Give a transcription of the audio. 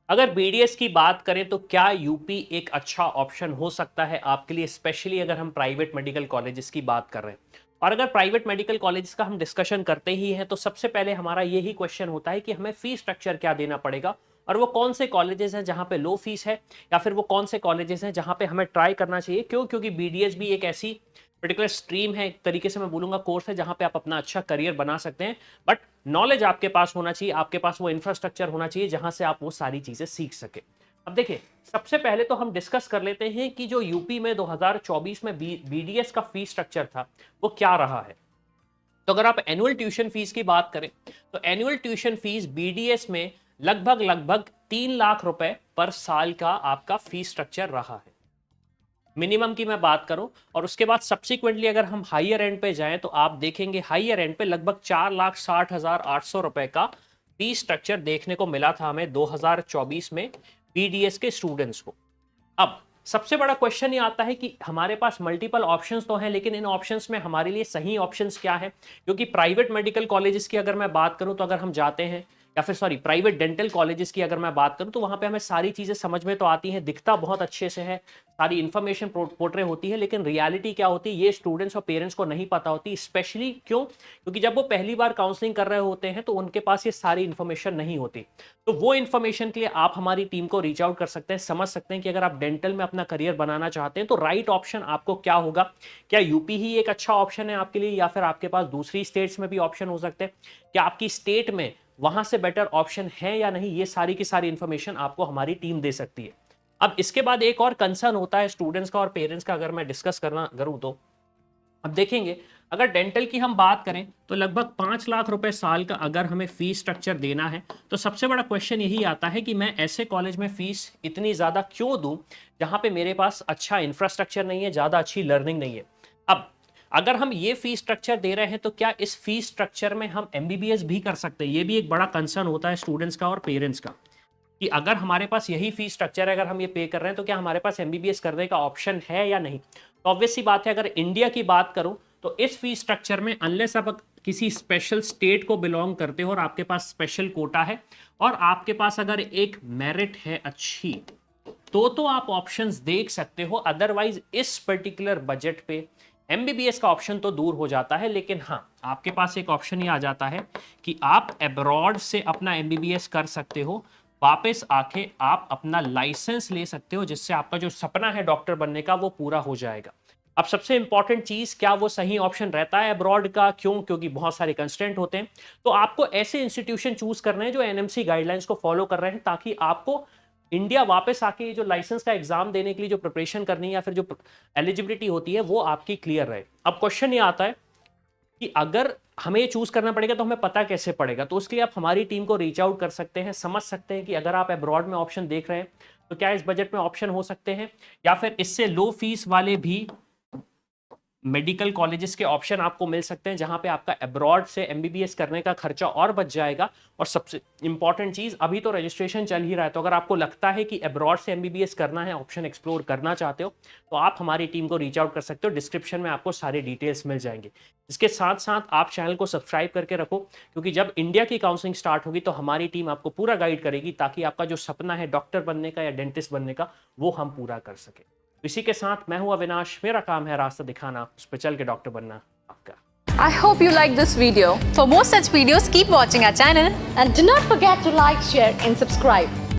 अगर बीडीएस की बात करें तो क्या यूपी एक अच्छा ऑप्शन हो सकता है आपके लिए, स्पेशली अगर हम प्राइवेट मेडिकल कॉलेजेस की बात कर रहे हैं। और अगर प्राइवेट मेडिकल कॉलेजेस का हम डिस्कशन करते ही हैं तो सबसे पहले हमारा यही क्वेश्चन होता है कि हमें फीस स्ट्रक्चर क्या देना पड़ेगा, और वो कौन से कॉलेजेस हैं जहां पे लो फीस है, या फिर वो कौन से कॉलेजेस हैं जहां पे हमें ट्राई करना चाहिए। क्यों? क्योंकि बीडीएस भी एक ऐसी पर्टिकुलर स्ट्रीम है, एक तरीके से मैं बोलूंगा कोर्स है, जहां पे आप अपना अच्छा करियर बना सकते हैं। बट नॉलेज आपके पास होना चाहिए, आपके पास वो इंफ्रास्ट्रक्चर होना चाहिए जहां से आप वो सारी चीजें सीख सके। अब देखिए, सबसे पहले तो हम डिस्कस कर लेते हैं कि जो यूपी में 2024 में बीडीएस का फीस स्ट्रक्चर था वो क्या रहा है। तो अगर आप एनुअल ट्यूशन फीस की बात करें तो एनुअल ट्यूशन फीस बीडीएस में लगभग लगभग 3 लाख रुपए पर साल का आपका फीस स्ट्रक्चर रहा है, मिनिमम की मैं बात करूं। और उसके बाद सब्सिक्वेंटली अगर हम हाइयर एंड पे जाएं तो आप देखेंगे हाइयर एंड पे लगभग 4,60,800 रुपए का फीस स्ट्रक्चर देखने को मिला था हमें 2024 में बीडीएस के स्टूडेंट्स को। अब सबसे बड़ा क्वेश्चन ये आता है कि हमारे पास मल्टीपल ऑप्शंस तो हैं, लेकिन इन ऑप्शंस में हमारे लिए सही ऑप्शंस क्या है? क्योंकि प्राइवेट मेडिकल कॉलेजेस की अगर मैं बात करूं तो अगर हम जाते हैं, या फिर सॉरी प्राइवेट डेंटल कॉलेजेस की अगर मैं बात करूं तो वहां पे हमें सारी चीजें समझ में तो आती हैं, दिखता बहुत अच्छे से है, सारी इंफॉर्मेशन पोर्ट्रे होती है, लेकिन रियलिटी क्या होती है ये स्टूडेंट्स और पेरेंट्स को नहीं पता होती। स्पेशली क्यों? क्योंकि जब वो पहली बार काउंसलिंग कर रहे होते हैं तो उनके पास ये सारी इंफॉर्मेशन नहीं होती। तो वो इन्फॉर्मेशन के लिए आप हमारी टीम को रीच आउट कर सकते हैं, समझ सकते हैं कि अगर आप डेंटल में अपना करियर बनाना चाहते हैं तो राइट ऑप्शन आपको क्या होगा। क्या यूपी ही एक अच्छा ऑप्शन है आपके लिए, या फिर आपके पास दूसरी स्टेट्स में भी ऑप्शन हो सकते हैं? क्या आपकी स्टेट में वहां से बेटर ऑप्शन है या नहीं? ये सारी की सारी इंफॉर्मेशन आपको हमारी टीम दे सकती है। अब इसके बाद एक और कंसर्न होता है स्टूडेंट्स का और पेरेंट्स का, अगर मैं डिस्कस करना करूं तो अब देखेंगे, अगर डेंटल की हम बात करें तो लगभग 5 लाख रुपए साल का अगर हमें फीस स्ट्रक्चर देना है तो सबसे बड़ा क्वेश्चन यही आता है कि मैं ऐसे कॉलेज में फीस इतनी ज्यादा क्यों दूं जहां पे मेरे पास अच्छा इंफ्रास्ट्रक्चर नहीं है, ज्यादा अच्छी लर्निंग नहीं है। अब अगर हम ये फीस स्ट्रक्चर दे रहे हैं तो क्या इस फीस स्ट्रक्चर में हम एमबीबीएस भी कर सकते हैं? ये भी एक बड़ा कंसर्न होता है स्टूडेंट्स का और पेरेंट्स का, कि अगर हमारे पास यही फीस स्ट्रक्चर है, अगर हम ये पे कर रहे हैं तो क्या हमारे पास एमबीबीएस करने का ऑप्शन है या नहीं। तो ऑब्वियस सी बात है, अगर इंडिया की बात करूं तो इस फीस स्ट्रक्चर में अनलेस आप किसी स्पेशल स्टेट को बिलोंग करते हो और आपके पास स्पेशल कोटा है और आपके पास अगर एक मेरिट है अच्छी, तो आप ऑप्शंस देख सकते हो। अदरवाइज इस पर्टिकुलर बजट पे एमबीबीएस का ऑप्शन तो दूर हो जाता है, लेकिन हाँ आपके पास एक ऑप्शन ये आ जाता है कि आप अब्रॉड से अपना एमबीबीएस कर सकते हो, वापस आके आप अपना लाइसेंस ले सकते हो, जिससे आपका जो सपना है डॉक्टर बनने का वो पूरा हो जाएगा। अब सबसे इंपॉर्टेंट चीज, क्या वो सही ऑप्शन रहता है अब्रॉड का? क्यों? क्योंकि बहुत सारे कंस्ट्रेंट होते हैं। तो आपको ऐसे इंस्टीट्यूशन चूज करने हैं जो एनएमसी गाइडलाइंस को फॉलो कर रहे हैं, ताकि आपको इंडिया वापस आके जो लाइसेंस का एग्जाम देने के लिए जो प्रिपरेशन करनी है या फिर जो एलिजिबिलिटी होती है वो आपकी क्लियर रहे। अब क्वेश्चन ये आता है कि अगर हमें ये चूज करना पड़ेगा तो हमें पता कैसे पड़ेगा? तो उसके लिए आप हमारी टीम को रीच आउट कर सकते हैं, समझ सकते हैं कि अगर आप अब्रॉड में ऑप्शन देख रहे हैं तो क्या इस बजट में ऑप्शन हो सकते हैं, या फिर इससे लो फीस वाले भी मेडिकल कॉलेजेस के ऑप्शन आपको मिल सकते हैं जहां पे आपका अब्रॉड से एमबीबीएस करने का खर्चा और बच जाएगा। और सबसे इंपॉर्टेंट चीज, अभी तो रजिस्ट्रेशन चल ही रहा है, तो अगर आपको लगता है कि अब्रॉड से एमबीबीएस करना है, ऑप्शन एक्सप्लोर करना चाहते हो, तो आप हमारी टीम को रीच आउट कर सकते हो। डिस्क्रिप्शन में आपको सारी डिटेल्स मिल जाएंगे। इसके साथ साथ आप चैनल को सब्सक्राइब करके रखो, क्योंकि जब इंडिया की काउंसलिंग स्टार्ट होगी तो हमारी टीम आपको पूरा गाइड करेगी, ताकि आपका जो सपना है डॉक्टर बनने का या डेंटिस्ट बनने का वो हम पूरा कर सके। इसी के साथ मैं हूं अविनाश, मेरा काम है रास्ता दिखाना, उस पर चल के डॉक्टर बनना आपका। I hope you like this video. For more such videos, keep watching our channel. And do not forget to like, share and subscribe.